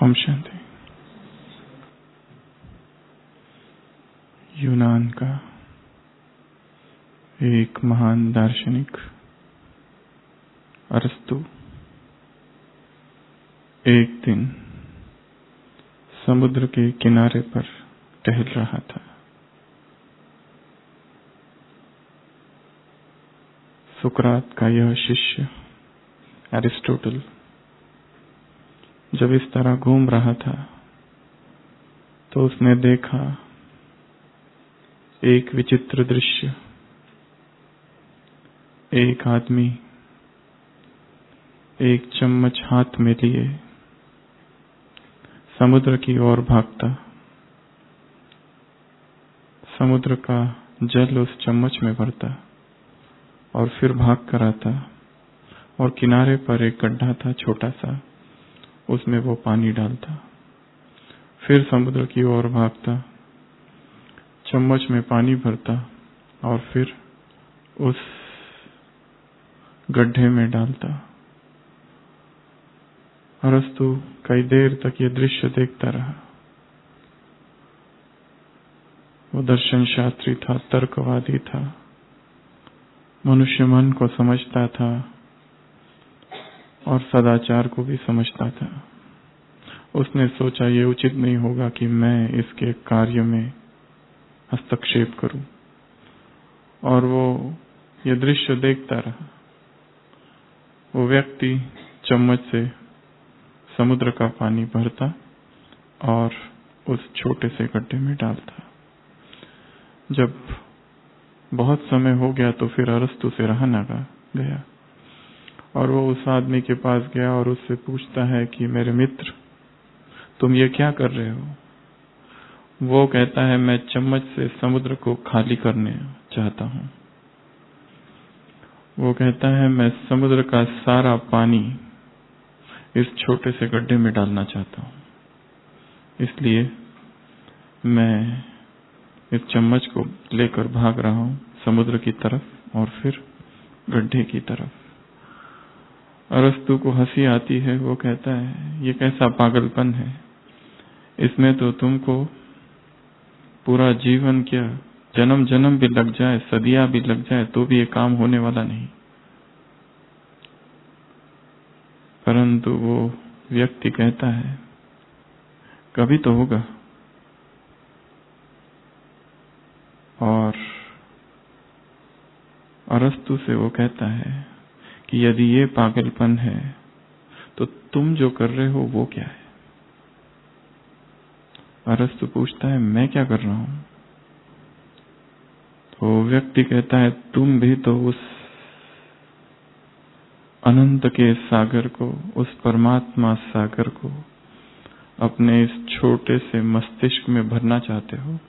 ओम शांति। यूनान का एक महान दार्शनिक अरस्तु एक दिन समुद्र के किनारे पर टहल रहा था। सुकरात का यह शिष्य एरिस्टोटल जब इस तरह घूम रहा था तो उसने देखा एक विचित्र दृश्य। एक आदमी एक चम्मच हाथ में लिए समुद्र की ओर भागता। समुद्र का जल उस चम्मच में भरता और फिर भाग कर आता और किनारे पर एक गड्ढा था छोटा सा, उसमें वो पानी डालता। फिर समुद्र की ओर भागता, चम्मच में पानी भरता और फिर उस गड्ढे में डालता। अरस्तु कई देर तक ये दृश्य देखता रहा। वो दर्शन शास्त्री था, तर्कवादी था, मनुष्य मन को समझता था और सदाचार को भी समझता था। उसने सोचा ये उचित नहीं होगा कि मैं इसके कार्य में हस्तक्षेप करूं, और वो ये दृश्य देखता रहा। वो व्यक्ति चम्मच से समुद्र का पानी भरता और उस छोटे से गड्ढे में डालता। जब बहुत समय हो गया तो फिर अरस्तु से रहा न गया और वो उस आदमी के पास गया और उससे पूछता है कि मेरे मित्र, तुम ये क्या कर रहे हो? वो कहता है, मैं चम्मच से समुद्र को खाली करने चाहता हूं। वो कहता है, मैं समुद्र का सारा पानी इस छोटे से गड्ढे में डालना चाहता हूं, इसलिए मैं इस चम्मच को लेकर भाग रहा हूं समुद्र की तरफ और फिर गड्ढे की तरफ। अरस्तु को हंसी आती है। वो कहता है, ये कैसा पागलपन है? इसमें तो तुमको पूरा जीवन क्या, जन्म जन्म भी लग जाए, सदियां भी लग जाए, तो भी ये काम होने वाला नहीं। परंतु वो व्यक्ति कहता है, कभी तो होगा। और अरस्तु से वो कहता है कि यदि ये पागलपन है तो तुम जो कर रहे हो वो क्या है? अरस्तु पूछता है, मैं क्या कर रहा हूं? तो व्यक्ति कहता है, तुम भी तो उस अनंत के सागर को, उस परमात्मा सागर को अपने इस छोटे से मस्तिष्क में भरना चाहते हो।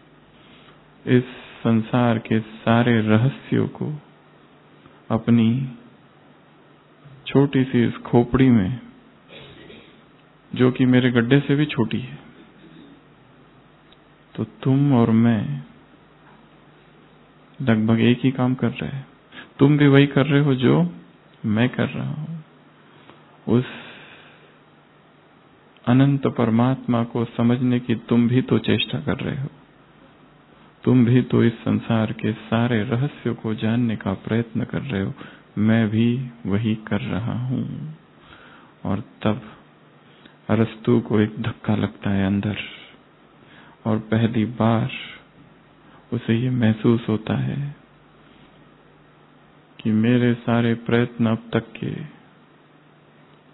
इस संसार के सारे रहस्यों को अपनी छोटी सी इस खोपड़ी में, जो कि मेरे गड्ढे से भी छोटी है, तो तुम और मैं लगभग एक ही काम कर रहे हैं। तुम भी वही कर रहे हो जो मैं कर रहा हूं। उस अनंत परमात्मा को समझने की तुम भी तो चेष्टा कर रहे हो। तुम भी तो इस संसार के सारे रहस्यों को जानने का प्रयत्न कर रहे हो। मैं भी वही कर रहा हूं। और तब अरस्तु को एक धक्का लगता है अंदर, और पहली बार उसे ये महसूस होता है कि मेरे सारे प्रयत्न अब तक के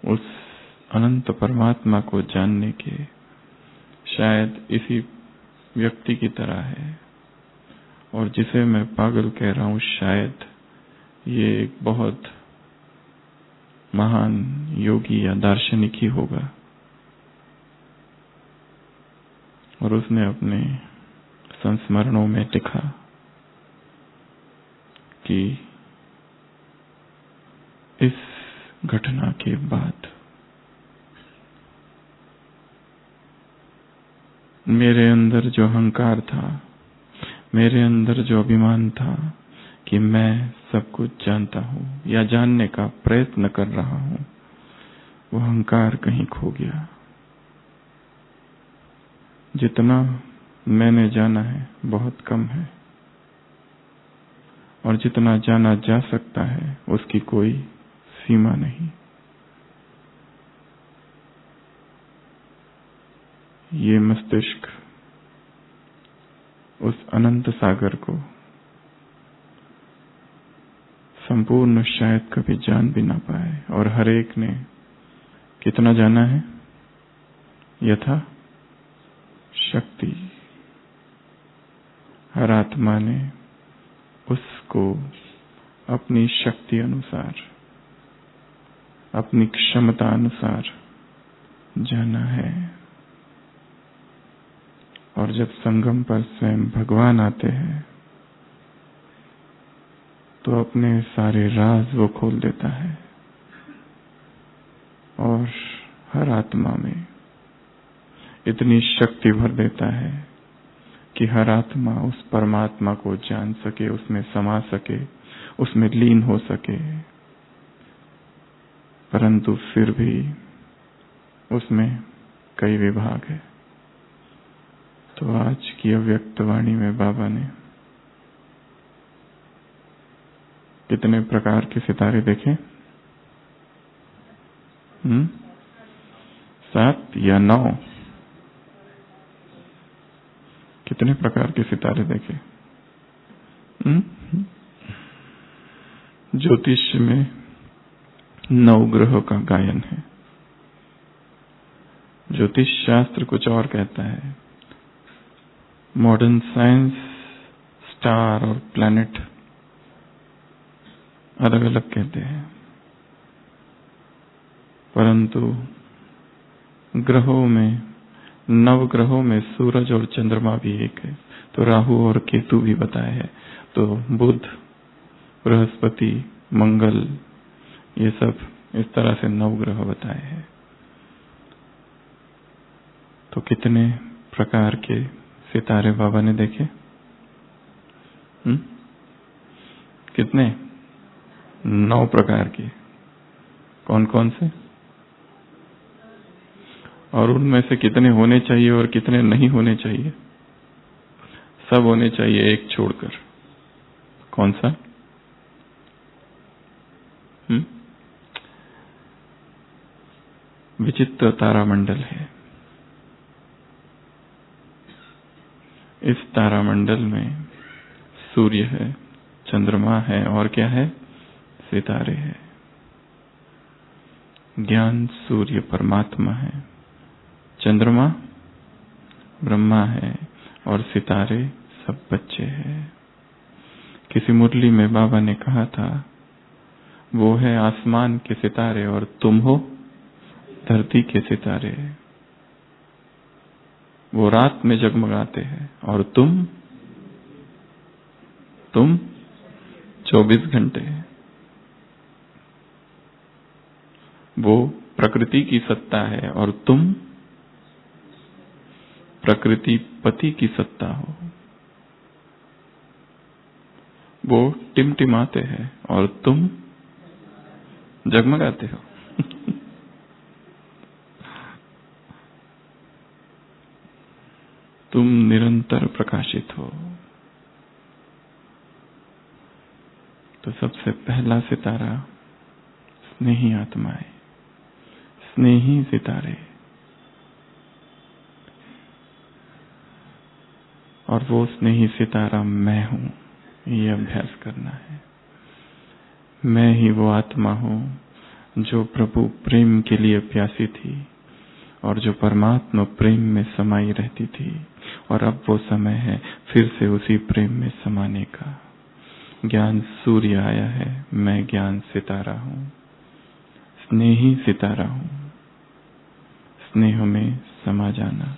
उस अनंत परमात्मा को जानने के शायद इसी व्यक्ति की तरह है, और जिसे मैं पागल कह रहा हूं शायद ये एक बहुत महान योगी या दार्शनिक ही होगा। और उसने अपने संस्मरणों में लिखा कि इस घटना के बाद मेरे अंदर जो अहंकार था, मेरे अंदर जो अभिमान था कि मैं सब कुछ जानता हूं या जानने का प्रयत्न कर रहा हूं, वो अहंकार कहीं खो गया। जितना मैंने जाना है बहुत कम है, और जितना जाना जा सकता है उसकी कोई सीमा नहीं। ये मस्तिष्क उस अनंत सागर को संपूर्ण शायद कभी जान भी ना पाए। और हर एक ने कितना जाना है? यथा शक्ति। हर आत्मा ने उसको अपनी शक्ति अनुसार, अपनी क्षमता अनुसार जाना है। और जब संगम पर स्वयं भगवान आते हैं तो अपने सारे राज वो खोल देता है और हर आत्मा में इतनी शक्ति भर देता है कि हर आत्मा उस परमात्मा को जान सके, उसमें समा सके, उसमें लीन हो सके। परंतु फिर भी उसमें कई विभाग है। तो आज की अव्यक्त वाणी में बाबा ने कितने प्रकार के सितारे देखे? 7 या 9? कितने प्रकार के सितारे देखे? ज्योतिष में 9 ग्रहों का गायन है। ज्योतिष शास्त्र कुछ और कहता है। मॉडर्न साइंस स्टार और प्लैनेट अलग अलग कहते हैं, परंतु ग्रहों में, 9 ग्रहों में सूरज और चंद्रमा भी एक है। तो राहु और केतु भी बताए हैं। तो बुध, बृहस्पति, मंगल, ये सब इस तरह से 9 ग्रह बताए हैं। तो कितने प्रकार के सितारे बाबा ने देखे? कितने? 9 प्रकार के। कौन कौन से? और उनमें से कितने होने चाहिए और कितने नहीं होने चाहिए? सब होने चाहिए, एक छोड़कर। कौन सा? विचित्र तारामंडल है। इस तारामंडल में सूर्य है, चंद्रमा है, और क्या है? सितारे हैं। ज्ञान सूर्य परमात्मा है, चंद्रमा ब्रह्मा है, और सितारे सब बच्चे हैं। किसी मुरली में बाबा ने कहा था, वो है आसमान के सितारे और तुम हो धरती के सितारे। वो रात में जगमगाते हैं और तुम 24 घंटे। वो प्रकृति की सत्ता है और तुम प्रकृति पति की सत्ता हो। वो टिमटिमाते हैं और तुम जगमगाते हो। तुम निरंतर प्रकाशित हो। तो सबसे पहला सितारा स्नेही आत्माएं, स्नेही सितारे। और वो स्नेही सितारा मैं हूं, ये अभ्यास करना है। मैं ही वो आत्मा हूं जो प्रभु प्रेम के लिए प्यासी थी और जो परमात्मा प्रेम में समाई रहती थी, और अब वो समय है फिर से उसी प्रेम में समाने का। ज्ञान सूर्य आया है, मैं ज्ञान सितारा हूं, स्नेही सितारा हूं। स्नेह में समा जाना,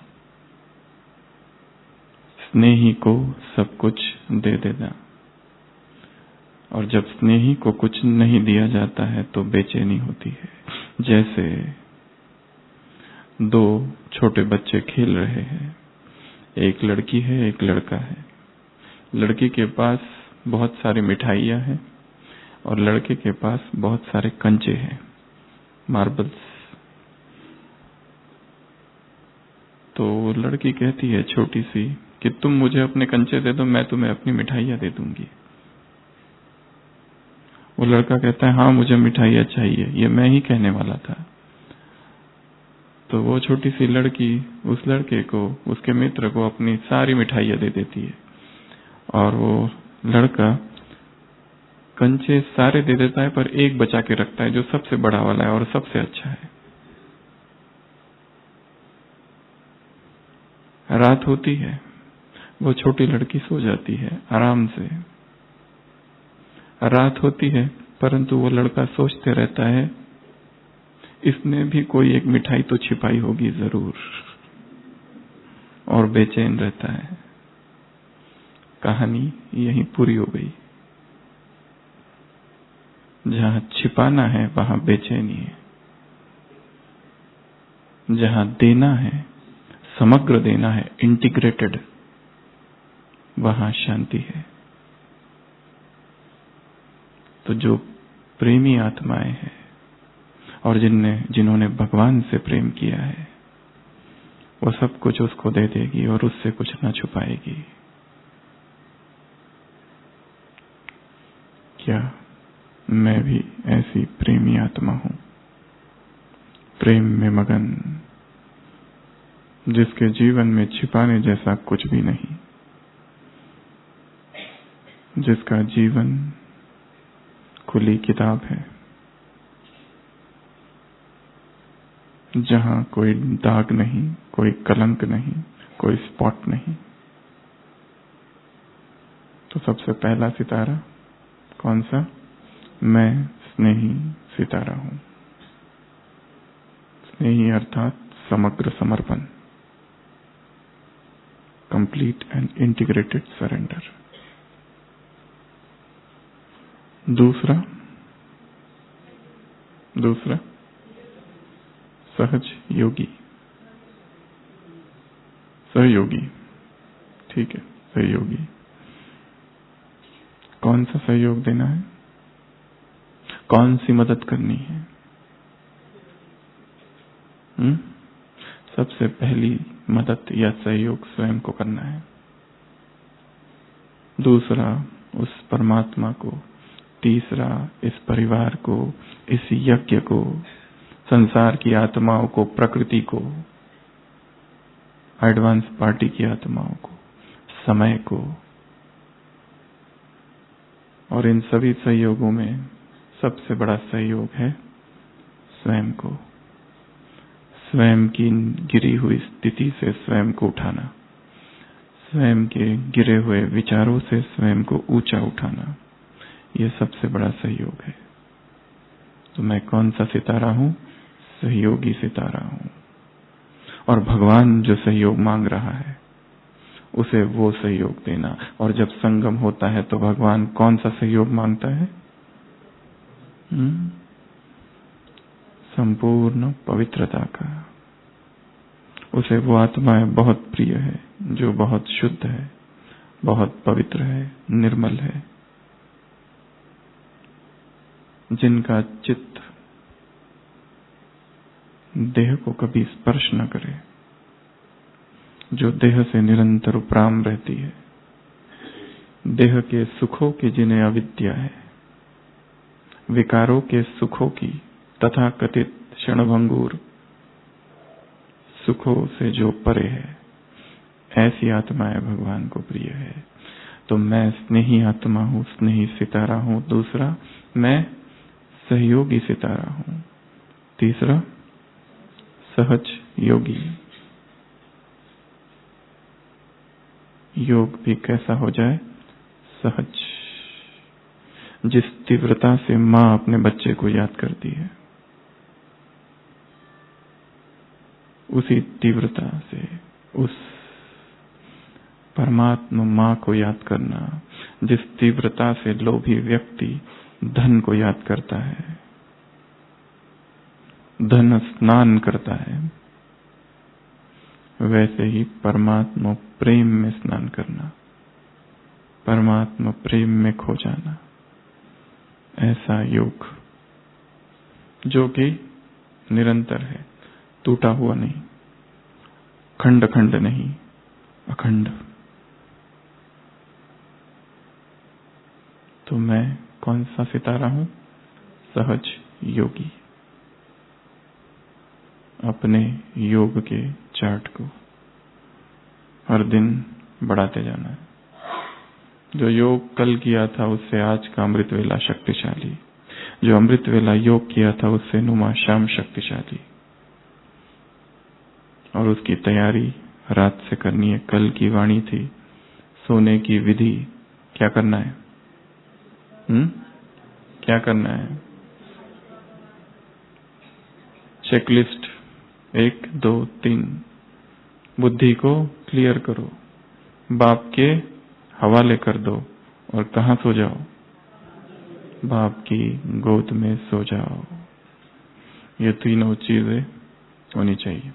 स्नेही को सब कुछ दे देना। और जब स्नेही को कुछ नहीं दिया जाता है तो बेचैनी होती है। जैसे 2 छोटे बच्चे खेल रहे हैं, एक लड़की है, एक लड़का है। लड़की के पास बहुत सारी मिठाइयां हैं और लड़के के पास बहुत सारे कंचे हैं, मार्बल्स। तो तो लड़की कहती है छोटी सी कि तुम मुझे अपने कंचे दे दो, मैं तुम्हें अपनी मिठाइयाँ दे दूंगी। वो लड़का कहता है हाँ मुझे मिठाइयाँ चाहिए, ये मैं ही कहने वाला था। तो वो छोटी सी लड़की उस लड़के को, उसके मित्र को अपनी सारी मिठाइयाँ दे देती है और वो लड़का कंचे सारे दे देता है पर एक बचा के रखता है जो सबसे बड़ा वाला है और सबसे अच्छा है। रात होती है, वो छोटी लड़की सो जाती है आराम से। रात होती है परंतु वो लड़का सोचते रहता है इसमें भी कोई एक मिठाई तो छिपाई होगी जरूर, और बेचैन रहता है। कहानी यहीं पूरी हो गई। जहां छिपाना है वहां बेचैनी है, जहां देना है, समग्र देना है, इंटीग्रेटेड, वहां शांति है। तो जो प्रेमी आत्माएं हैं और जिन्होंने भगवान से प्रेम किया है, वो सब कुछ उसको दे देगी और उससे कुछ न छुपाएगी। क्या मैं भी ऐसी प्रेमी आत्मा हूं, प्रेम में मगन, जिसके जीवन में छिपाने जैसा कुछ भी नहीं, जिसका जीवन खुली किताब है, जहां कोई दाग नहीं, कोई कलंक नहीं, कोई स्पॉट नहीं। तो सबसे पहला सितारा कौन सा? मैं स्नेही सितारा हूं। स्नेही अर्थात समग्र समर्पण, कंप्लीट एंड इंटीग्रेटेड सरेंडर। दूसरा सहज योगी, सहयोगी। ठीक है, सहयोगी। कौन सा सहयोग देना है, कौन सी मदद करनी है? सबसे पहली मदद या सहयोग स्वयं को करना है। दूसरा उस परमात्मा को, तीसरा इस परिवार को, इस यज्ञ को, संसार की आत्माओं को, प्रकृति को, एडवांस पार्टी की आत्माओं को, समय को। और इन सभी सहयोगों में सबसे बड़ा सहयोग है स्वयं को, स्वयं की गिरी हुई स्थिति से स्वयं को उठाना, स्वयं के गिरे हुए विचारों से स्वयं को ऊंचा उठाना, यह सबसे बड़ा सहयोग है। तो मैं कौन सा सितारा हूं? सहयोगी सितारा हूं। और भगवान जो सहयोग मांग रहा है उसे वो सहयोग देना। और जब संगम होता है तो भगवान कौन सा सहयोग मांगता है? संपूर्ण पवित्रता का। उसे वो आत्माएं बहुत प्रिय है जो बहुत शुद्ध है, बहुत पवित्र है, निर्मल है, जिनका चित्त देह को कभी स्पर्श न करे, जो देह से निरंतर उपराम रहती है, देह के सुखों की जिन्हें अविद्या है, विकारों के सुखों की तथा कथित क्षणभंगुर सुखों से जो परे है, ऐसी आत्माएं भगवान को प्रिय है। तो मैं स्नेही आत्मा हूं, स्नेही सितारा हूं। दूसरा, मैं सहयोगी सितारा हूं। तीसरा, सहज योगी। योग भी कैसा हो जाए? सहज। जिस तीव्रता से मां अपने बच्चे को याद करती है, उसी तीव्रता से उस परमात्मा मां को याद करना, जिस तीव्रता से लोभी व्यक्ति धन को याद करता है, धन स्नान करता है, वैसे ही परमात्मा प्रेम में स्नान करना, परमात्मा प्रेम में खो जाना, ऐसा योग जो कि निरंतर है, टूटा हुआ नहीं, खंड खंड नहीं, अखंड। तो मैं कौन सा सितारा हूं? सहज योगी। अपने योग के चार्ट को हर दिन बढ़ाते जाना है। जो योग कल किया था उससे आज का अमृत वेला शक्तिशाली, जो अमृत वेला योग किया था उससे नुमा शाम शक्तिशाली। और उसकी तैयारी रात से करनी है। कल की वाणी थी सोने की विधि। क्या करना है? क्या करना है? चेकलिस्ट 1 2 3। बुद्धि को क्लियर करो, बाप के हवाले कर दो और कहां सो जाओ? बाप की गोद में सो जाओ। ये तीनों चीजें होनी चाहिए।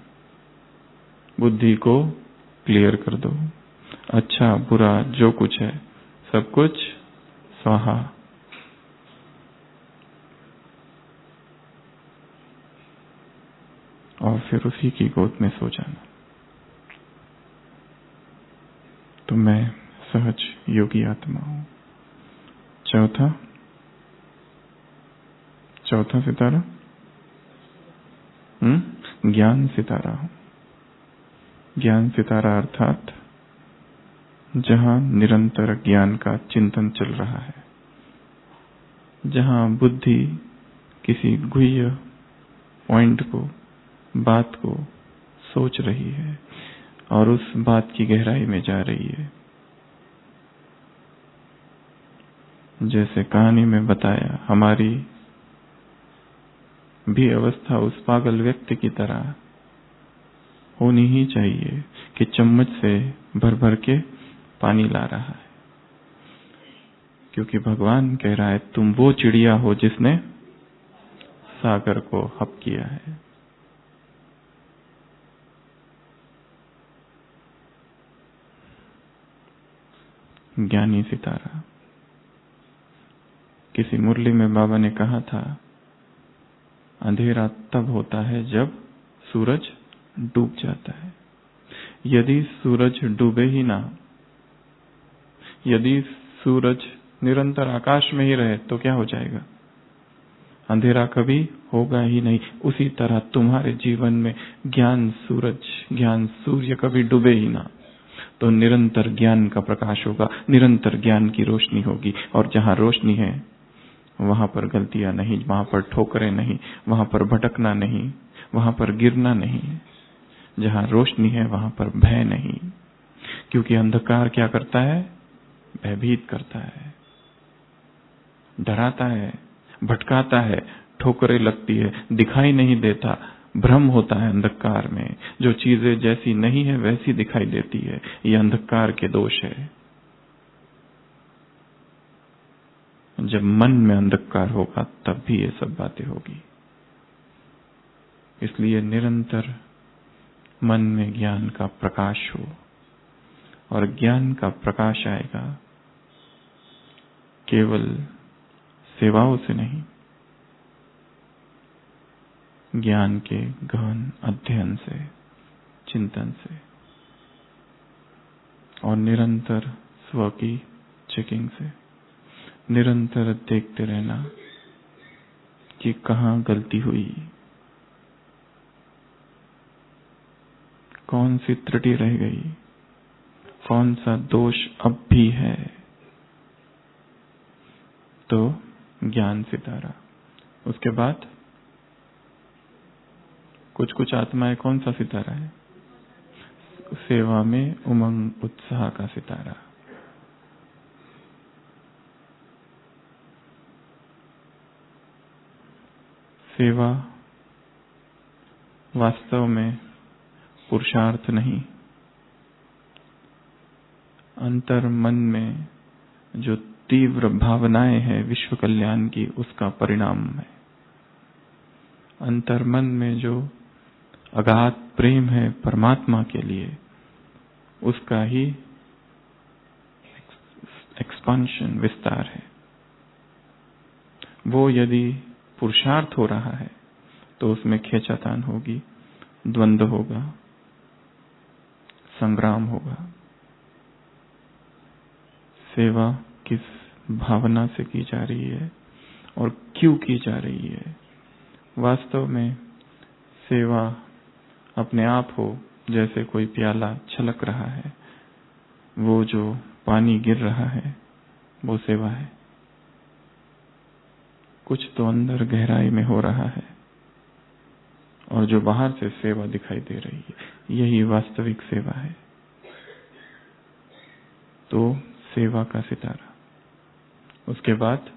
बुद्धि को क्लियर कर दो, अच्छा बुरा जो कुछ है सब कुछ स्वाहा। और फिर उसी की गोद में सो जाना। तो मैं सहज योगी आत्मा हूं। चौथा सितारा ज्ञान सितारा हूं। ज्ञान सितारा अर्थात जहां निरंतर ज्ञान का चिंतन चल रहा है, जहां बुद्धि किसी गुह्य पॉइंट को, बात को सोच रही है और उस बात की गहराई में जा रही है। जैसे कहानी में बताया, हमारी भी अवस्था उस पागल व्यक्ति की तरह होनी ही चाहिए कि चम्मच से भर भर के पानी ला रहा है, क्योंकि भगवान कह रहा है तुम वो चिड़िया हो जिसने सागर को हप किया है। ज्ञानी सितारा। किसी मुरली में बाबा ने कहा था, अंधेरा तब होता है जब सूरज डूब जाता है। यदि सूरज डूबे ही ना, यदि सूरज निरंतर आकाश में ही रहे तो क्या हो जाएगा? अंधेरा कभी होगा ही नहीं। उसी तरह तुम्हारे जीवन में ज्ञान सूरज, ज्ञान सूर्य कभी डूबे ही ना, तो निरंतर ज्ञान का प्रकाश होगा, निरंतर ज्ञान की रोशनी होगी। और जहां रोशनी है वहां पर गलतियां नहीं, वहां पर ठोकरें नहीं, वहां पर भटकना नहीं, वहां पर गिरना नहीं। जहां रोशनी है वहां पर भय नहीं, क्योंकि अंधकार क्या करता है? भयभीत करता है, डराता है, भटकाता है, ठोकरें लगती है, दिखाई नहीं देता, भ्रम होता है अंधकार में। जो चीजें जैसी नहीं है वैसी दिखाई देती है, ये अंधकार के दोष है। जब मन में अंधकार होगा तब भी ये सब बातें होगी। इसलिए निरंतर मन में ज्ञान का प्रकाश हो, और ज्ञान का प्रकाश आएगा केवल सेवाओं से नहीं, ज्ञान के गहन अध्ययन से, चिंतन से, और निरंतर स्व की चेकिंग से। निरंतर देखते रहना कि कहां गलती हुई, कौन सी त्रुटि रह गई, कौन सा दोष अब भी है। तो ज्ञान सितारा। उसके बाद कुछ कुछ आत्माएं कौन सा सितारा है? सेवा में उमंग उत्साह का सितारा। सेवा वास्तव में पुरुषार्थ नहीं, अंतर मन में जो तीव्र भावनाएं हैं विश्व कल्याण की, उसका परिणाम है। अंतर मन में जो अगाध प्रेम है परमात्मा के लिए, उसका ही एक्सपांशन, विस्तार है। वो यदि पुरुषार्थ हो रहा है तो उसमें खींचातान होगी, द्वंद्व होगा, संग्राम होगा। सेवा किस भावना से की जा रही है और क्यों की जा रही है। वास्तव में सेवा अपने आप हो, जैसे कोई प्याला छलक रहा है, वो जो पानी गिर रहा है वो सेवा है। कुछ तो अंदर गहराई में हो रहा है और जो बाहर से सेवा दिखाई दे रही है, यही वास्तविक सेवा है। तो सेवा का सितारा। उसके बाद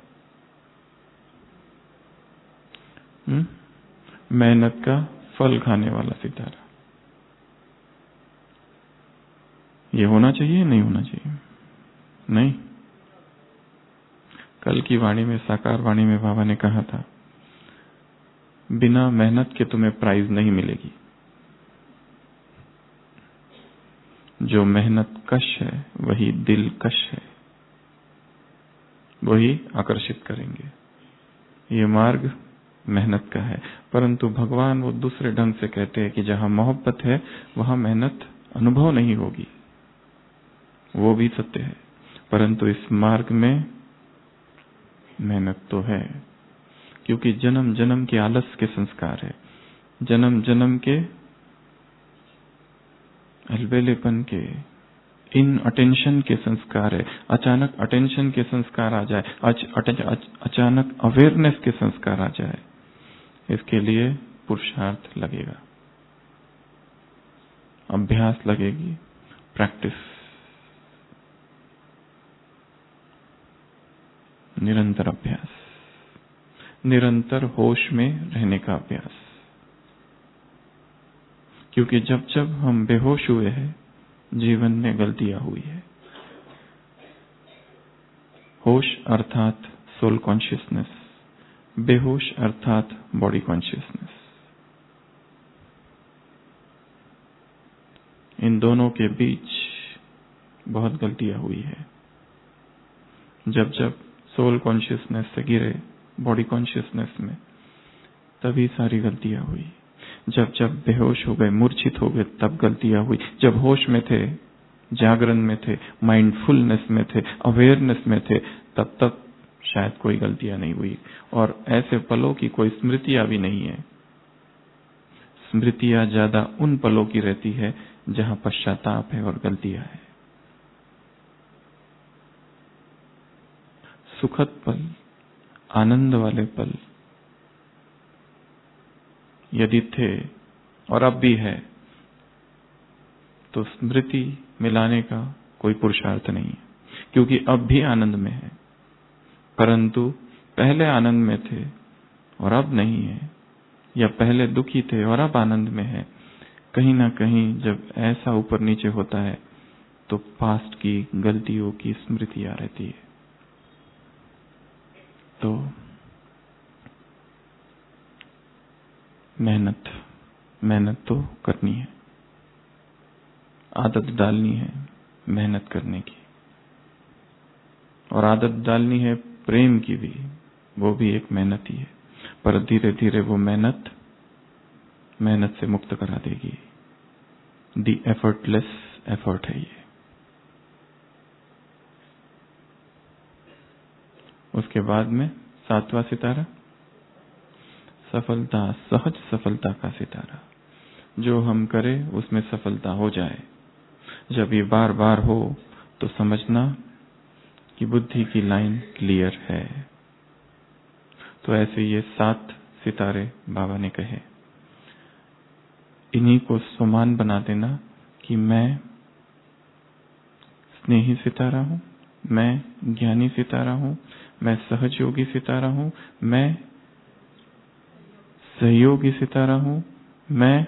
मेहनत का फल खाने वाला सितारा। ये होना चाहिए नहीं होना चाहिए? नहीं। कल की वाणी में, साकार वाणी में बाबा ने कहा था, बिना मेहनत के तुम्हें प्राइज नहीं मिलेगी। जो मेहनत कश है वही दिलकश है, वही आकर्षित करेंगे। ये मार्ग मेहनत का है, परंतु भगवान वो दूसरे ढंग से कहते हैं कि जहां मोहब्बत है वहां मेहनत अनुभव नहीं होगी। वो भी सत्य है, परंतु इस मार्ग में मेहनत तो है, क्योंकि जन्म जन्म के आलस के संस्कार है, जन्म जन्म के अलबेलेपन के, इन अटेंशन के संस्कार है। अचानक अटेंशन के संस्कार आ जाए, अचानक अवेयरनेस के संस्कार आ जाए, इसके लिए पुरुषार्थ लगेगा, अभ्यास लगेगी, प्रैक्टिस, निरंतर अभ्यास, निरंतर होश में रहने का अभ्यास। क्योंकि जब जब हम बेहोश हुए हैं, जीवन में गलतियां हुई है। होश अर्थात सोल कॉन्शियसनेस, बेहोश अर्थात बॉडी कॉन्शियसनेस। इन दोनों के बीच बहुत गलतियां हुई है। जब जब सोल कॉन्शियसनेस से गिरे बॉडी कॉन्शियसनेस में, तभी सारी गलतियां हुई। जब जब बेहोश हो गए, मूर्छित हो गए, तब गलतियां हुई। जब होश में थे, जागरण में थे, माइंडफुलनेस में थे, अवेयरनेस में थे, तब तक शायद कोई गलतियां नहीं हुई। और ऐसे पलों की कोई स्मृतियां भी नहीं है। स्मृतियां ज्यादा उन पलों की रहती है जहां पश्चाताप है और गलतियां है। सुखद पल, आनंद वाले पल यदि थे और अब भी है, तो स्मृति मिलाने का कोई पुरुषार्थ नहीं है, क्योंकि अब भी आनंद में है, परंतु पहले आनंद में थे और अब नहीं है, या पहले दुखी थे और अब आनंद में है। कहीं ना कहीं जब ऐसा ऊपर नीचे होता है तो पास्ट की गलतियों की स्मृति आ रहती है। तो मेहनत तो करनी है, आदत डालनी है मेहनत करने की, और आदत डालनी है प्रेम की भी, वो भी एक मेहनत ही है। पर धीरे धीरे वो मेहनत से मुक्त करा देगी। दी एफर्टलेस एफर्ट है ये। उसके बाद में 7वां सितारा, सफलता, सहज सफलता का सितारा। जो हम करें उसमें सफलता हो जाए। जब ये बार बार हो तो समझना कि बुद्धि की लाइन क्लियर है। तो ऐसे ये 7 सितारे बाबा ने कहे। इन्हीं को समान बना देना कि मैं स्नेही सितारा हूं, मैं ज्ञानी सितारा हूं, मैं सहयोगी सितारा हूं, मैं सहयोगी सितारा हूं, मैं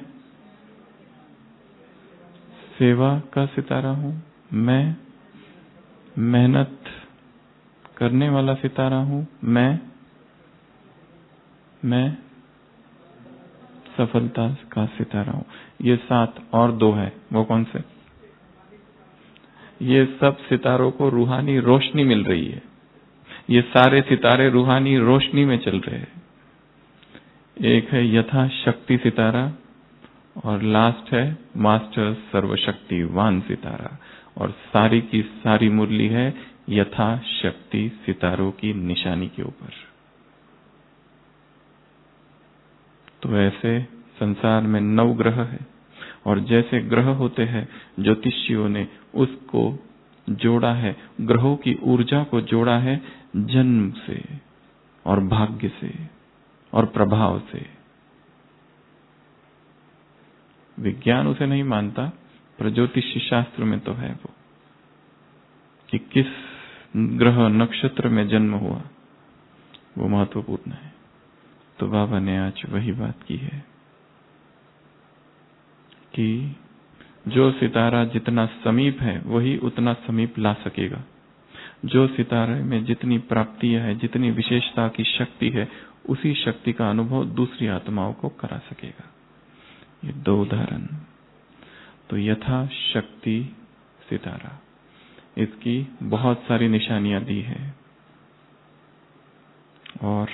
सेवा का सितारा हूं, मैं मेहनत करने वाला सितारा हूं, मैं सफलता का सितारा हूं। ये 7 और 2 है, वो कौन से? ये सब सितारों को रूहानी रोशनी मिल रही है। ये सारे सितारे रूहानी रोशनी में चल रहे हैं। एक है यथा शक्ति सितारा और लास्ट है मास्टर सर्वशक्तिवान सितारा, और सारी की सारी मुरली है यथा शक्ति सितारों की निशानी के ऊपर। तो ऐसे संसार में 9 ग्रह है, और जैसे ग्रह होते हैं ज्योतिषियों ने उसको जोड़ा है, ग्रहों की ऊर्जा को जोड़ा है जन्म से और भाग्य से और प्रभाव से। विज्ञान उसे नहीं मानता, पर ज्योतिषी शास्त्र में तो है वो, कि किस ग्रह नक्षत्र में जन्म हुआ वो महत्वपूर्ण है। तो बाबा ने आज वही बात की है कि जो सितारा जितना समीप है वही उतना समीप ला सकेगा। जो सितारे में जितनी प्राप्तियां है, जितनी विशेषता की शक्ति है, उसी शक्ति का अनुभव दूसरी आत्माओं को करा सकेगा। ये 2 उदाहरण। तो यथा शक्ति सितारा, इसकी बहुत सारी निशानियां दी है, और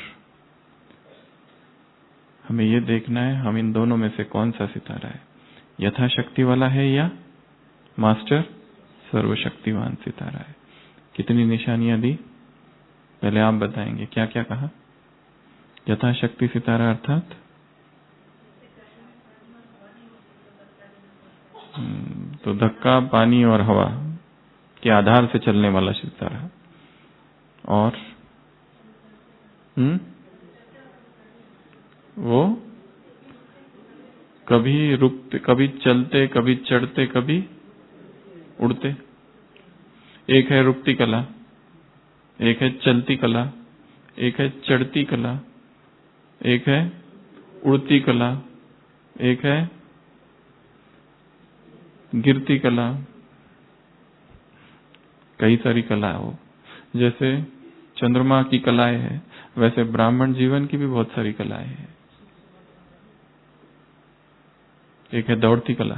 हमें ये देखना है हम इन दोनों में से कौन सा सितारा है, यथाशक्ति वाला है या मास्टर सर्वशक्तिवान सितारा है। कितनी निशानियां दी, पहले आप बताएंगे क्या क्या कहा। यथाशक्ति सितारा अर्थात तो धक्का, पानी और हवा के आधार से चलने वाला सितारा। और वो कभी रुकते, कभी चलते, कभी चढ़ते, कभी उड़ते। एक है रुकती कला, एक है चलती कला, एक है चढ़ती कला, एक है उड़ती कला, एक है गिरती कला। कई सारी कला हो, जैसे चंद्रमा की कलाएं हैं, वैसे ब्राह्मण जीवन की भी बहुत सारी कलाएं हैं। एक है दौड़ती कला।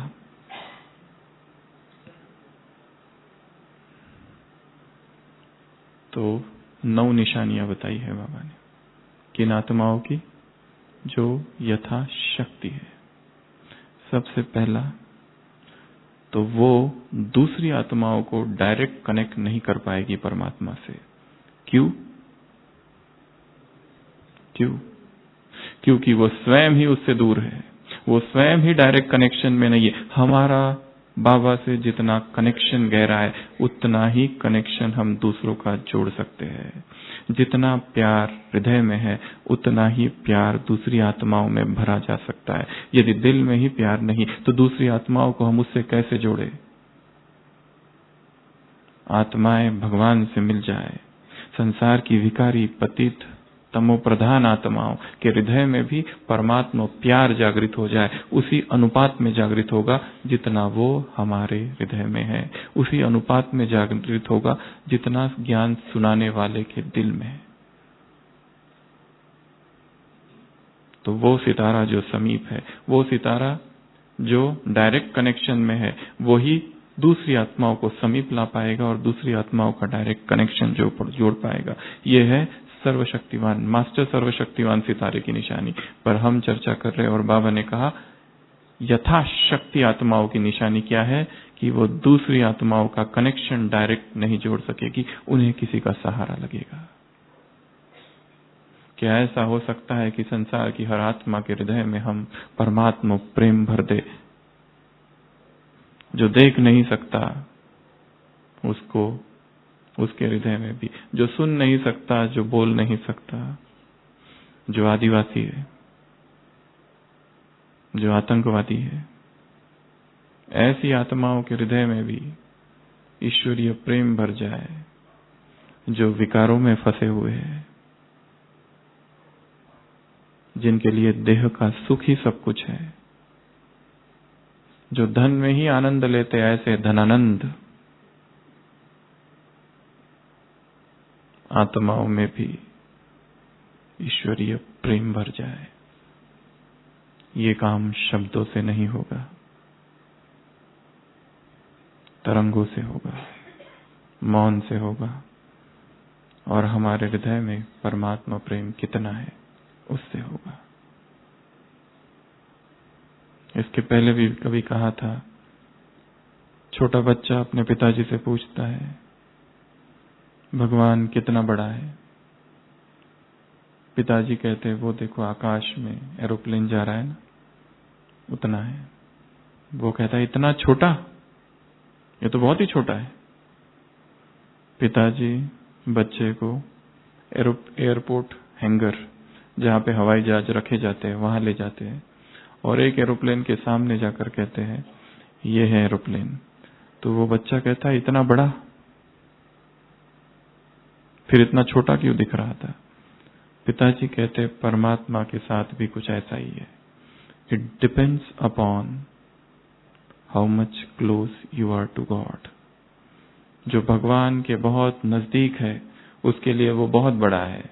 तो 9 निशानियां बताई है बाबा ने किन आत्माओं की, जो यथा शक्ति है। सबसे पहला तो वो दूसरी आत्माओं को डायरेक्ट कनेक्ट नहीं कर पाएगी परमात्मा से। क्यों? क्योंकि वो स्वयं ही उससे दूर है, वो स्वयं ही डायरेक्ट कनेक्शन में नहीं है। हमारा बाबा से जितना कनेक्शन गहरा है, उतना ही कनेक्शन हम दूसरों का जोड़ सकते हैं। जितना प्यार हृदय में है, उतना ही प्यार दूसरी आत्माओं में भरा जा सकता है। यदि दिल में ही प्यार नहीं, तो दूसरी आत्माओं को हम उससे कैसे जोड़े? आत्माएं भगवान से मिल जाए, संसार की विकारी पतित तमो प्रधान आत्माओं के हृदय में भी परमात्मा प्यार जागृत हो जाए, उसी अनुपात में जागृत होगा जितना वो हमारे हृदय में है, उसी अनुपात में जागृत होगा जितना ज्ञान सुनाने वाले के दिल में है। तो वो सितारा जो समीप है, वो सितारा जो डायरेक्ट कनेक्शन में है, वो ही दूसरी आत्माओं को समीप ला पाएगा और दूसरी आत्माओं का डायरेक्ट कनेक्शन जोड़ पाएगा। ये है सर्वशक्तिवान, मास्टर सर्वशक्तिवान सितारे की निशानी पर हम चर्चा कर रहे हैं। और बाबा ने कहा यथाशक्ति आत्माओं की निशानी क्या है, कि वो दूसरी आत्माओं का कनेक्शन डायरेक्ट नहीं जोड़ सकेगी, उन्हें किसी का सहारा लगेगा। क्या ऐसा हो सकता है कि संसार की हर आत्मा के हृदय में हम परमात्मा प्रेम भर दे? जो देख नहीं सकता उसको उसके हृदय में भी, जो सुन नहीं सकता, जो बोल नहीं सकता, जो आदिवासी है, जो आतंकवादी है, ऐसी आत्माओं के हृदय में भी ईश्वरीय प्रेम भर जाए। जो विकारों में फंसे हुए हैं, जिनके लिए देह का सुख ही सब कुछ है, जो धन में ही आनंद लेते, ऐसे धनानंद आत्माओं में भी ईश्वरीय प्रेम भर जाए। ये काम शब्दों से नहीं होगा, तरंगों से होगा, मौन से होगा, और हमारे हृदय में परमात्मा प्रेम कितना है उससे होगा। इसके पहले भी कभी कहा था, छोटा बच्चा अपने पिताजी से पूछता है, भगवान कितना बड़ा है? पिताजी कहते हैं, वो देखो आकाश में एरोप्लेन जा रहा है ना, उतना है। वो कहता है, इतना छोटा? ये तो बहुत ही छोटा है। पिताजी बच्चे को एयरपोर्ट हैंगर, जहां पे हवाई जहाज रखे जाते हैं, वहां ले जाते हैं और एक एरोप्लेन के सामने जाकर कहते हैं, ये है एरोप्लेन। तो वो बच्चा कहता है, इतना बड़ा? फिर इतना छोटा क्यों दिख रहा था? पिताजी कहते, परमात्मा के साथ भी कुछ ऐसा ही है। It depends upon how much close you are to God. जो भगवान के बहुत नजदीक है उसके लिए वो बहुत बड़ा है,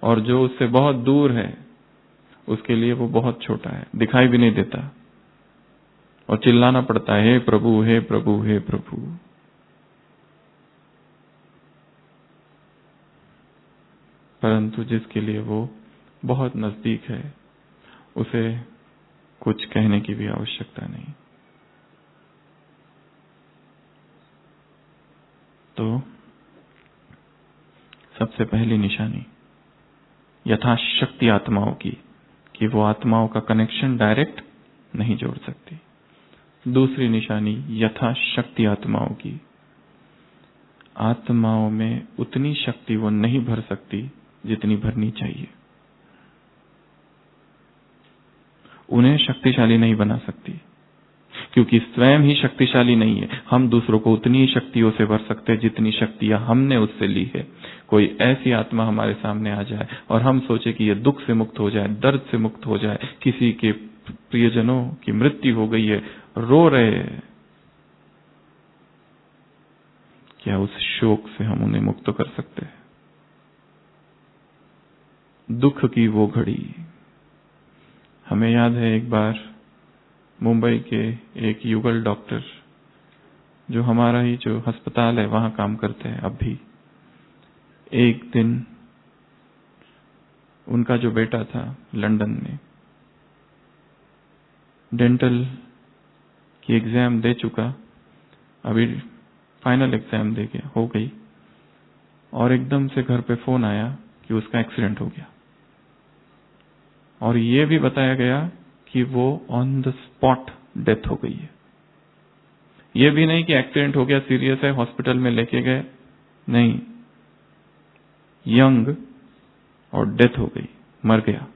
और जो उससे बहुत दूर है उसके लिए वो बहुत छोटा है, दिखाई भी नहीं देता और चिल्लाना पड़ता है, हे प्रभु हे प्रभु हे प्रभु। परंतु जिसके लिए वो बहुत नजदीक है उसे कुछ कहने की भी आवश्यकता नहीं। तो सबसे पहली निशानी यथाशक्ति आत्माओं की, कि वो आत्माओं का कनेक्शन डायरेक्ट नहीं जोड़ सकती। दूसरी निशानी यथाशक्ति आत्माओं की, आत्माओं में उतनी शक्ति वो नहीं भर सकती जितनी भरनी चाहिए। उन्हें शक्तिशाली नहीं बना सकती क्योंकि स्वयं ही शक्तिशाली नहीं है। हम दूसरों को उतनी ही शक्तियों से भर सकते हैं जितनी शक्तियां हमने उससे ली है। कोई ऐसी आत्मा हमारे सामने आ जाए और हम सोचे कि ये दुख से मुक्त हो जाए, दर्द से मुक्त हो जाए, किसी के प्रियजनों की मृत्यु हो गई है, रो रहे हैं, क्या उस शोक से हम उन्हें मुक्त कर सकते हैं? दुख की वो घड़ी। हमें याद है एक बार मुंबई के एक युगल डॉक्टर, जो हमारा ही जो अस्पताल है वहां काम करते हैं अब भी, एक दिन उनका जो बेटा था लंदन में डेंटल की एग्जाम दे चुका, अभी फाइनल एग्जाम दे गया, हो गई, और एकदम से घर पे फोन आया कि उसका एक्सीडेंट हो गया। और ये भी बताया गया कि वो ऑन द स्पॉट डेथ हो गई है। ये भी नहीं कि एक्सीडेंट हो गया, सीरियस है, हॉस्पिटल में लेके गए, नहीं, यंग और डेथ हो गई, मर गया।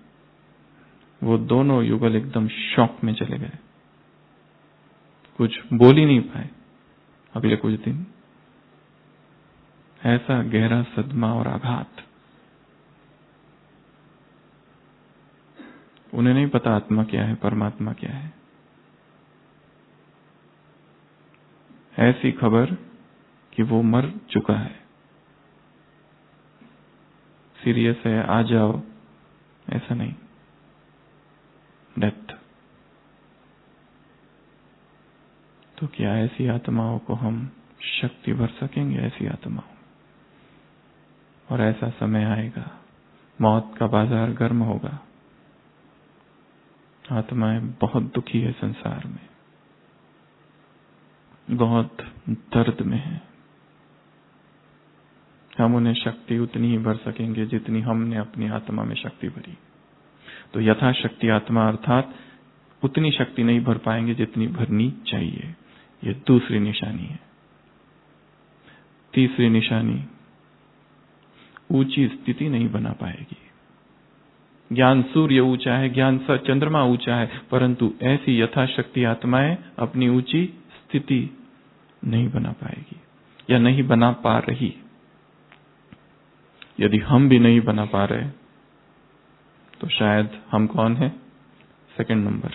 वो दोनों युगल एकदम शॉक में चले गए, कुछ बोल ही नहीं पाए अगले कुछ दिन। ऐसा गहरा सदमा और आघात। उन्हें नहीं पता आत्मा क्या है, परमात्मा क्या है। ऐसी खबर कि वो मर चुका है, सीरियस है, आ जाओ, ऐसा नहीं, डेथ। तो क्या ऐसी आत्माओं को हम शक्ति भर सकेंगे? ऐसी आत्माओं, और ऐसा समय आएगा, मौत का बाजार गर्म होगा, आत्माएं बहुत दुखी है, संसार में बहुत दर्द में है। हम उन्हें शक्ति उतनी ही भर सकेंगे जितनी हमने अपनी आत्मा में शक्ति भरी। तो यथाशक्ति आत्मा अर्थात उतनी शक्ति नहीं भर पाएंगे जितनी भरनी चाहिए। ये दूसरी निशानी है। तीसरी निशानी, ऊंची स्थिति नहीं बना पाएगी। ज्ञान सूर्य ऊंचा है, ज्ञान चंद्रमा ऊंचा है, परंतु ऐसी यथाशक्ति आत्माएं अपनी ऊंची स्थिति नहीं बना पाएगी या नहीं बना पा रही। यदि हम भी नहीं बना पा रहे तो शायद हम कौन है? Second number.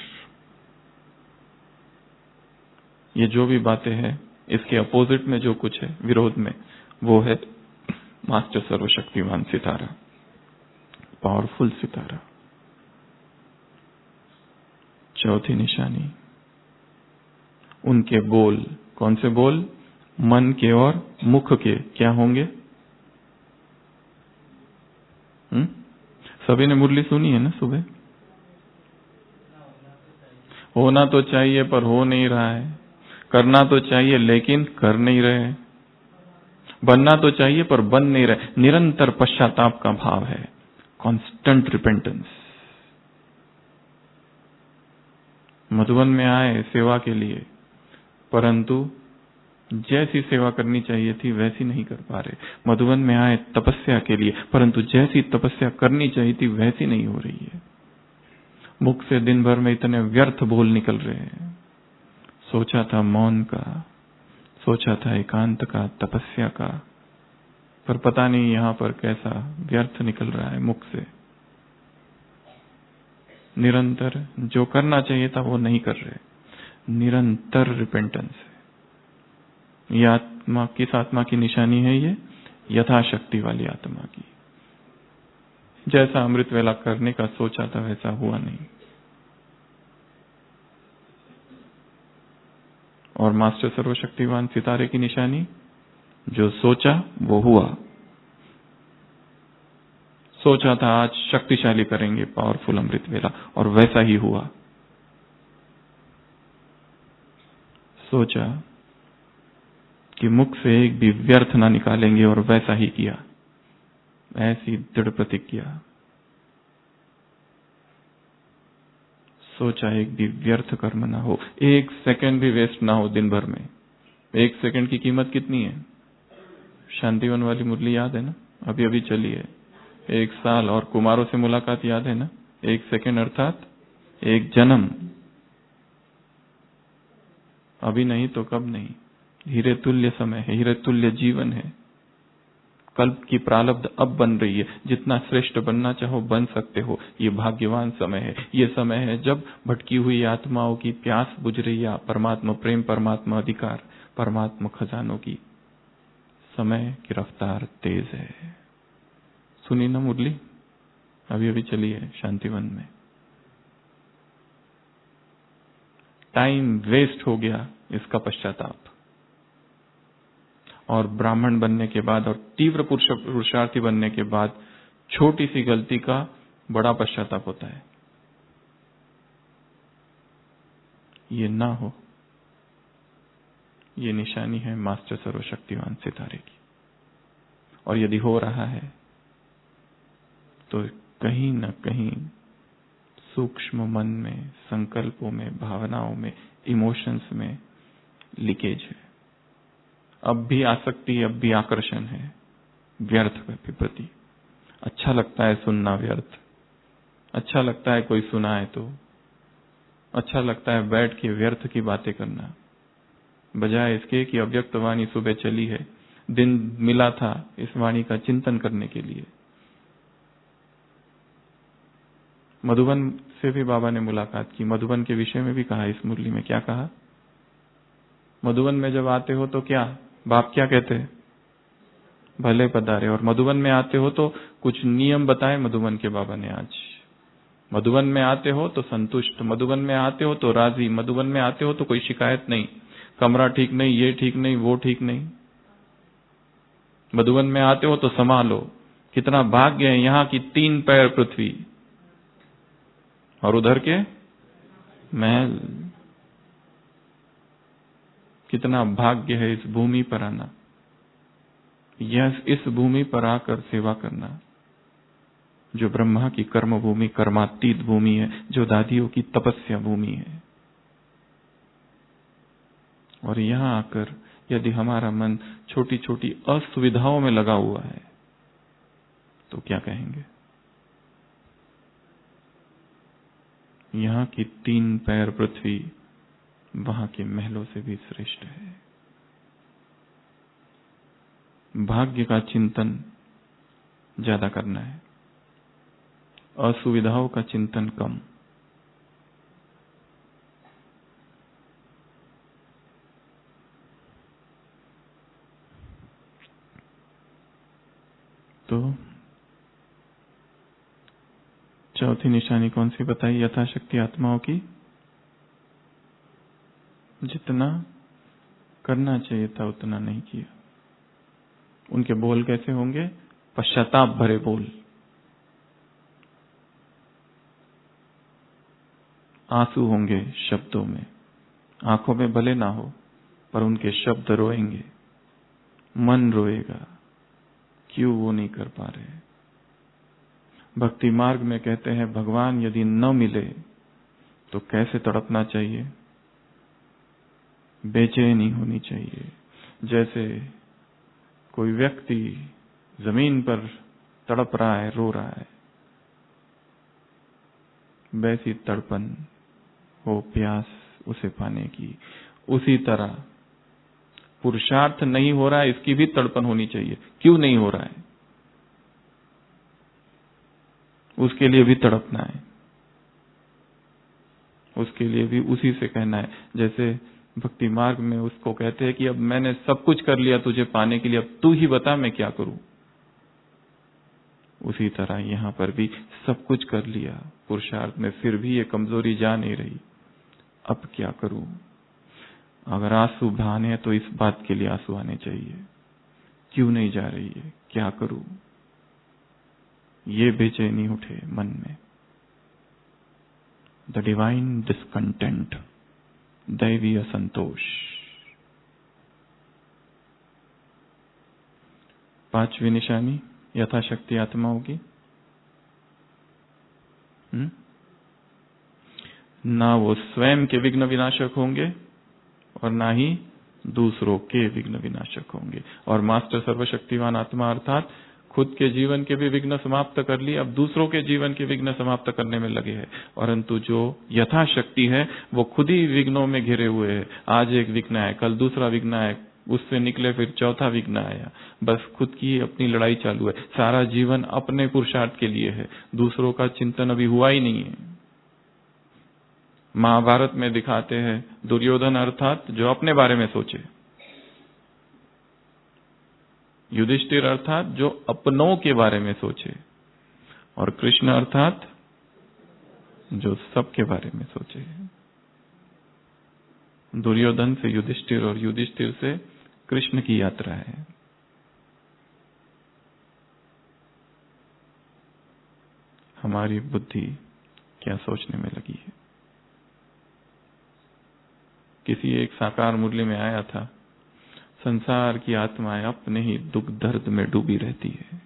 ये जो भी बातें हैं इसके अपोजिट में जो कुछ है, विरोध में, वो है मास्टर सर्वशक्तिमान सितारा, पावरफुल सितारा। चौथी निशानी, उनके बोल। कौन से बोल? मन के और मुख के क्या होंगे? सभी ने मुरली सुनी है ना सुबह? होना तो चाहिए पर हो नहीं रहा है, करना तो चाहिए लेकिन कर नहीं रहे, बनना तो चाहिए पर बन नहीं रहे। निरंतर पश्चाताप का भाव है, कांस्टेंट रिपेंटेंस। मधुबन में आए सेवा के लिए, परंतु जैसी सेवा करनी चाहिए थी वैसी नहीं कर पा रहे। मधुबन में आए तपस्या के लिए, परंतु जैसी तपस्या करनी चाहिए थी वैसी नहीं हो रही है। मुख से दिन भर में इतने व्यर्थ बोल निकल रहे हैं। सोचा था मौन का, सोचा था एकांत का, तपस्या का, पर पता नहीं यहां पर कैसा व्यर्थ निकल रहा है मुख से। निरंतर जो करना चाहिए था वो नहीं कर रहे। निरंतर रिपेंटेंस है। ये आत्मा, किस आत्मा की निशानी है? ये यथाशक्ति वाली आत्मा की। जैसा अमृत वेला करने का सोचा था वैसा हुआ नहीं। और मास्टर सर्वशक्तिवान सितारे की निशानी, जो सोचा वो हुआ। सोचा था आज शक्तिशाली करेंगे, पावरफुल अमृत वेला, और वैसा ही हुआ। सोचा कि मुख से एक भी व्यर्थ ना निकालेंगे, और वैसा ही किया। ऐसी दृढ़ प्रतिज्ञा। सोचा एक भी व्यर्थ कर्म ना हो, एक सेकंड भी वेस्ट ना हो दिन भर में। एक सेकंड की कीमत कितनी है? शांतिवन वाली मुरली याद है ना, अभी अभी चली है। 1 साल और कुमारों से मुलाकात याद है ना? 1 सेकंड अर्थात 1 जन्म। अभी नहीं तो कब नहीं। हीरे तुल्य समय है, हीरे तुल्य जीवन है। कल्प की प्रारब्ध अब बन रही है। जितना श्रेष्ठ बनना चाहो बन सकते हो। ये भाग्यवान समय है। ये समय है जब भटकी हुई आत्माओं की प्यास बुझ रही है परमात्मा प्रेम, परमात्मा अधिकार, परमात्मा खजानों की। समय की रफ्तार तेज है। सुनी ना मुरली, अभी अभी चली है शांतिवन में। टाइम वेस्ट हो गया, इसका पश्चाताप। और ब्राह्मण बनने के बाद और तीव्र पुरुषार्थी बनने के बाद छोटी सी गलती का बड़ा पश्चाताप होता है। ये ना हो, ये निशानी है मास्टर सर्वशक्तिवान सितारे की। और यदि हो रहा है तो कहीं न कहीं सूक्ष्म मन में, संकल्पों में, भावनाओं में, इमोशंस में लीकेज है। अब भी आसक्ति, अब भी आकर्षण है व्यर्थ के प्रति। अच्छा लगता है सुनना व्यर्थ, अच्छा लगता है कोई सुनाए तो, अच्छा लगता है बैठ के व्यर्थ की बातें करना, बजाय इसके कि अव्यक्त वाणी सुबह चली है, दिन मिला था इस वाणी का चिंतन करने के लिए। मधुबन से भी बाबा ने मुलाकात की, मधुबन के विषय में भी कहा। इस मुरली में क्या कहा? मधुबन में जब आते हो तो क्या बाप क्या कहते हैं? भले पधारे। और मधुबन में आते हो तो कुछ नियम बताए मधुबन के बाबा ने आज। मधुबन में आते हो तो संतुष्ट, मधुबन में आते हो तो राजी, मधुबन में आते हो तो कोई शिकायत नहीं, कमरा ठीक नहीं, ये ठीक नहीं, वो ठीक नहीं। मधुबन में आते हो तो संभालो। कितना भाग्य है, यहाँ की 3 पैर पृथ्वी और उधर के महल। कितना भाग्य है इस भूमि पर आना, यह इस भूमि पर आकर सेवा करना, जो ब्रह्मा की कर्म भूमि, कर्मातीत भूमि है, जो दादियों की तपस्या भूमि है। और यहां आकर यदि हमारा मन छोटी छोटी असुविधाओं में लगा हुआ है तो क्या कहेंगे? यहां की 3 पैर पृथ्वी वहां के महलों से भी श्रेष्ठ है। भाग्य का चिंतन ज्यादा करना है, असुविधाओं का चिंतन कम। तो चौथी निशानी कौन सी बताई? यथाशक्ति आत्माओं की जितना करना चाहिए था उतना नहीं किया। उनके बोल कैसे होंगे? पश्चाताप भरे बोल। आंसू होंगे शब्दों में, आंखों में भले ना हो पर उनके शब्द रोएंगे, मन रोएगा, क्यों वो नहीं कर पा रहे। भक्ति मार्ग में कहते हैं भगवान यदि न मिले तो कैसे तड़पना चाहिए, बेचैनी होनी चाहिए। जैसे कोई व्यक्ति जमीन पर तड़प रहा है, रो रहा है, वैसी तड़पन हो प्यास उसे पाने की। उसी तरह पुरुषार्थ नहीं हो रहा है, इसकी भी तड़पन होनी चाहिए, क्यों नहीं हो रहा है, उसके लिए भी तड़पना है, उसके लिए भी उसी से कहना है। जैसे भक्ति मार्ग में उसको कहते हैं कि अब मैंने सब कुछ कर लिया तुझे पाने के लिए, अब तू ही बता मैं क्या करूं। उसी तरह यहां पर भी सब कुछ कर लिया पुरुषार्थ में, फिर भी ये कमजोरी जा नहीं रही, अब क्या करूं। अगर आंसू बहाने हैं तो इस बात के लिए आंसू आने चाहिए, क्यों नहीं जा रही है, क्या करूं, ये बेचैनी उठे मन में। द डिवाइन डिस्कंटेंट, दैवीय असंतोष। पांचवी निशानी यथाशक्ति आत्माओं की। ना वो स्वयं के विघ्न विनाशक होंगे और ना ही दूसरों के विघ्न विनाशक होंगे। और मास्टर सर्वशक्तिवान आत्मा अर्थात खुद के जीवन के भी विघ्न समाप्त कर लिए, अब दूसरों के जीवन के विघ्न समाप्त करने में लगे हैं। परंतु जो यथाशक्ति है वो खुद ही विघ्नों में घिरे हुए है। आज एक विघ्न है, कल दूसरा विघ्न है, उससे निकले फिर चौथा विघ्न आया, बस खुद की अपनी लड़ाई चालू है। सारा जीवन अपने पुरुषार्थ के लिए है, दूसरों का चिंतन अभी हुआ ही नहीं है। महाभारत में दिखाते हैं दुर्योधन अर्थात जो अपने बारे में सोचे, युधिष्ठिर अर्थात जो अपनों के बारे में सोचे, और कृष्ण अर्थात जो सबके बारे में सोचे। दुर्योधन से युधिष्ठिर और युधिष्ठिर से कृष्ण की यात्रा है। हमारी बुद्धि क्या सोचने में लगी है। किसी एक साकार मुरली में आया था, संसार की आत्माएं अपने ही दुख दर्द में डूबी रहती है।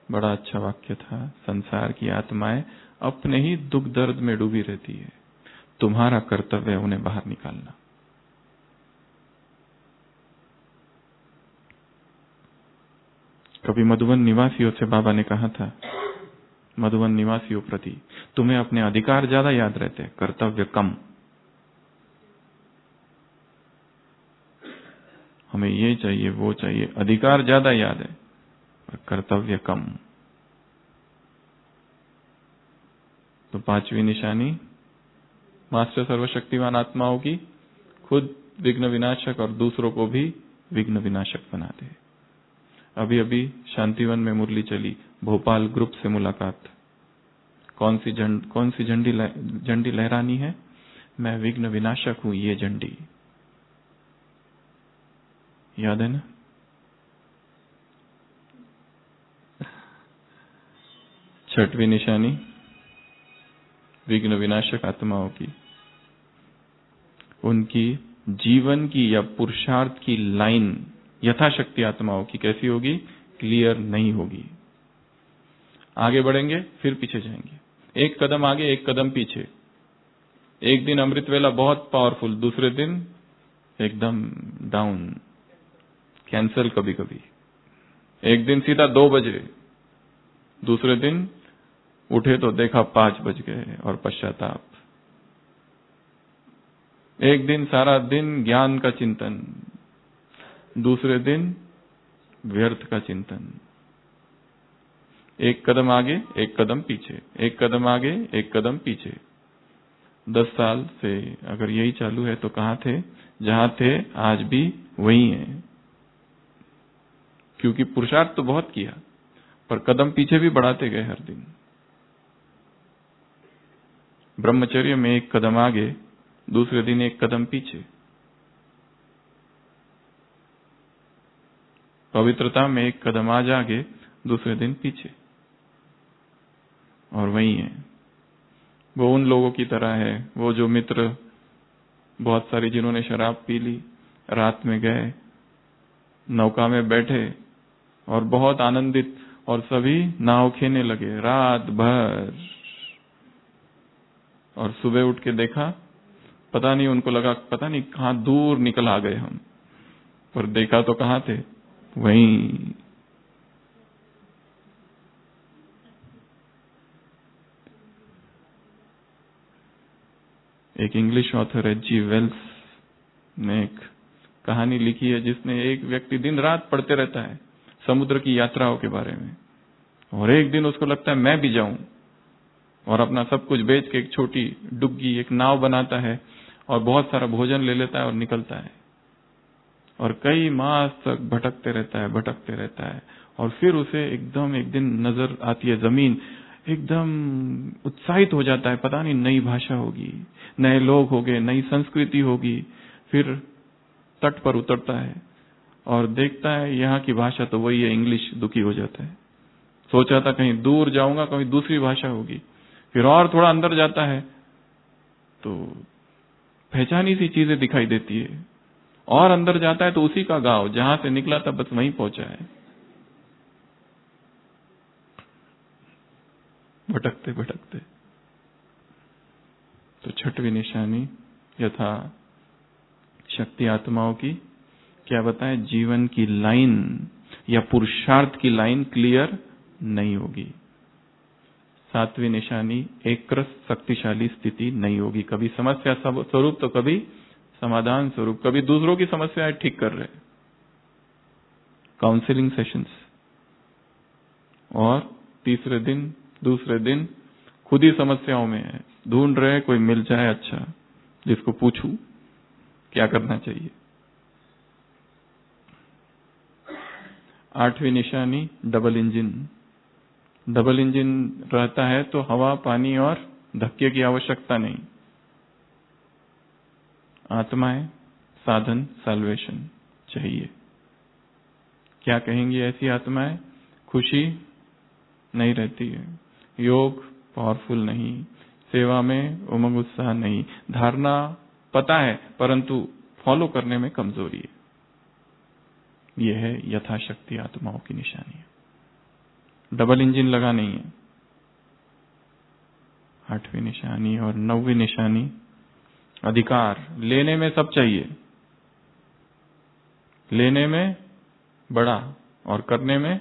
बड़ा अच्छा वाक्य था, संसार की आत्माएं अपने ही दुख दर्द में डूबी रहती है, तुम्हारा कर्तव्य है उन्हें बाहर निकालना। कभी मधुबन निवासियों से बाबा ने कहा था, मधुबन निवासियों प्रति तुम्हें अपने अधिकार ज्यादा याद रहते हैं, कर्तव्य कम। हमें ये चाहिए वो चाहिए, अधिकार ज्यादा याद है पर कर्तव्य कम। तो पांचवी निशानी मास्टर सर्वशक्तिवान आत्माओं की, खुद विघ्न विनाशक और दूसरों को भी विघ्न विनाशक बना दे। अभी अभी शांतिवन में मुरली चली, भोपाल ग्रुप से मुलाकात। कौन सी झंडी लहरानी है, मैं विघ्न विनाशक हूं, ये झंडी याद है ना। छठवीं निशानी विघ्न विनाशक आत्माओं की, उनकी जीवन की या पुरुषार्थ की लाइन यथाशक्ति आत्माओं की कैसी होगी, क्लियर नहीं होगी। आगे बढ़ेंगे फिर पीछे जाएंगे, एक कदम आगे एक कदम पीछे। एक दिन अमृत वेला बहुत पावरफुल, दूसरे दिन एकदम डाउन, कैंसल कभी कभी। एक दिन सीधा 2 बजे, दूसरे दिन उठे तो देखा 5 बज गए और पश्चाताप। एक दिन सारा दिन ज्ञान का चिंतन, दूसरे दिन व्यर्थ का चिंतन। एक कदम आगे एक कदम पीछे, एक कदम आगे एक कदम पीछे। 10 साल से अगर यही चालू है तो कहां थे, जहां थे आज भी वही हैं। क्योंकि पुरुषार्थ तो बहुत किया पर कदम पीछे भी बढ़ाते गए हर दिन। ब्रह्मचर्य में एक कदम आगे, दूसरे दिन एक कदम पीछे। पवित्रता में एक कदम आज आगे, दूसरे दिन पीछे, और वही है। वो उन लोगों की तरह है, वो जो मित्र बहुत सारे जिन्होंने शराब पी ली, रात में गए, नौका में बैठे और बहुत आनंदित, और सभी नाव खेने लगे रात भर। और सुबह उठ के देखा, पता नहीं, उनको लगा पता नहीं कहां दूर निकल आ गए हम, पर देखा तो कहां थे, वहीं। एक इंग्लिश ऑथर है जी वेल्स ने एक कहानी लिखी है, जिसने एक व्यक्ति दिन रात पढ़ते रहता है समुद्र की यात्राओं के बारे में, और एक दिन उसको लगता है मैं भी जाऊं, और अपना सब कुछ बेच के एक छोटी डुग्गी, एक नाव बनाता है और बहुत सारा भोजन ले लेता है और निकलता है, और कई मास तक भटकते रहता है, और फिर उसे एकदम एक दिन नजर आती है जमीन, एकदम उत्साहित हो जाता है, पता नहीं नई भाषा होगी, नए लोग होंगे, नई संस्कृति होगी। फिर तट पर उतरता है और देखता है यहाँ की भाषा तो वही है, इंग्लिश। दुखी हो जाता है, सोचा था कहीं दूर जाऊंगा, कहीं दूसरी भाषा होगी। फिर और थोड़ा अंदर जाता है तो पहचानी सी चीजें दिखाई देती है, और अंदर जाता है तो उसी का गांव जहां से निकला था बस वहीं पहुंचा है। भटकते भटकते। तो छठवीं निशानी यथा शक्ति आत्माओं की क्या बताएं, जीवन की लाइन या पुरुषार्थ की लाइन क्लियर नहीं होगी। सातवीं निशानी एक रस शक्तिशाली स्थिति नहीं होगी, कभी समस्या स्वरूप तो कभी समाधान स्वरूप, कभी दूसरों की समस्याएं ठीक कर रहे, काउंसलिंग सेशंस, और दूसरे दिन खुद ही समस्याओं में है, ढूंढ रहे कोई मिल जाए अच्छा जिसको पूछूं क्या करना चाहिए। आठवीं निशानी डबल इंजन। डबल इंजन रहता है तो हवा, पानी और धक्के की आवश्यकता नहीं। आत्माएं, साधन, साल्वेशन चाहिए। क्या कहेंगी ऐसी आत्माएं? खुशी नहीं रहती है, योग पावरफुल नहीं, सेवा में उमंग उत्साह नहीं, धारणा पता है परंतु फॉलो करने में कमजोरी है। यह है यथाशक्ति आत्माओं की निशानी है। डबल इंजन लगा नहीं है। आठवीं निशानी। और नौवीं निशानी अधिकार। लेने में सब चाहिए, लेने में बड़ा और करने में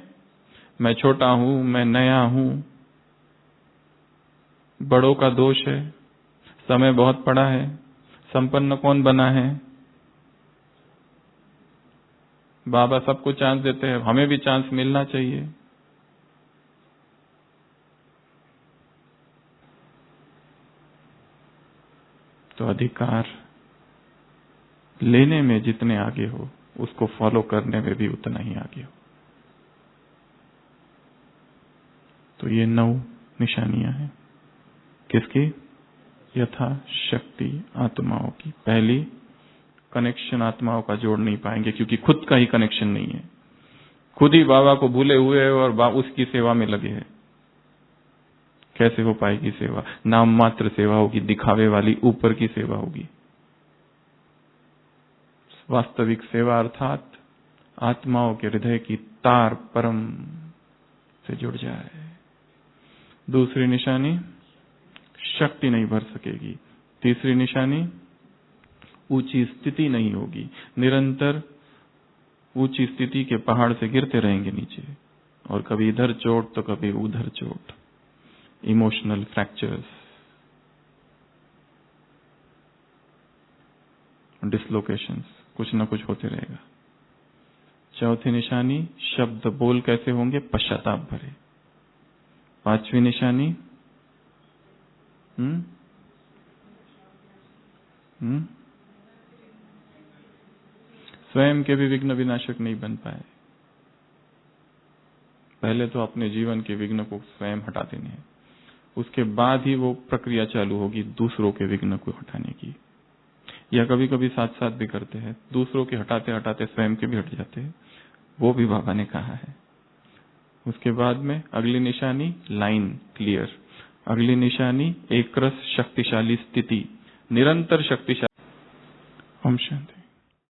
मैं छोटा हूं, मैं नया हूं। बड़ों का दोष है, समय बहुत पड़ा है, संपन्न कौन बना है, बाबा सबको चांस देते हैं, हमें भी चांस मिलना चाहिए। तो अधिकार लेने में जितने आगे हो, उसको फॉलो करने में भी उतना ही आगे हो। तो ये 9 निशानियां हैं किसकी? यथा शक्ति आत्माओं की। पहली, कनेक्शन आत्माओं का जोड़ नहीं पाएंगे क्योंकि खुद का ही कनेक्शन नहीं है, खुद ही बाबा को भूले हुए है और उसकी सेवा में लगे हैं। कैसे हो पाएगी सेवा? नाम मात्र सेवा होगी, दिखावे वाली ऊपर की सेवा होगी। वास्तविक सेवा अर्थात आत्माओं के हृदय की तार परम से जुड़ जाए। दूसरी निशानी, शक्ति नहीं भर सकेगी। तीसरी निशानी, ऊंची स्थिति नहीं होगी, निरंतर ऊंची स्थिति के पहाड़ से गिरते रहेंगे नीचे, और कभी इधर चोट तो कभी उधर चोट, इमोशनल फ्रैक्चर्स, डिसलोकेशंस, कुछ ना कुछ होते रहेगा। चौथी निशानी, शब्द बोल कैसे होंगे? पश्चाताप भरे। पांचवी निशानी, स्वयं के भी विघ्न विनाशक नहीं बन पाए। पहले तो अपने जीवन के विघ्न को स्वयं हटा देने हैं, उसके बाद ही वो प्रक्रिया चालू होगी दूसरों के विघ्न को हटाने की। या कभी कभी साथ साथ भी करते हैं, दूसरों के हटाते हटाते स्वयं के भी हट जाते हैं, वो भी बाबा ने कहा है। उसके बाद में अगली निशानी, लाइन क्लियर। अगली निशानी एक रस शक्तिशाली स्थिति, निरंतर शक्तिशाली। ओम शांति।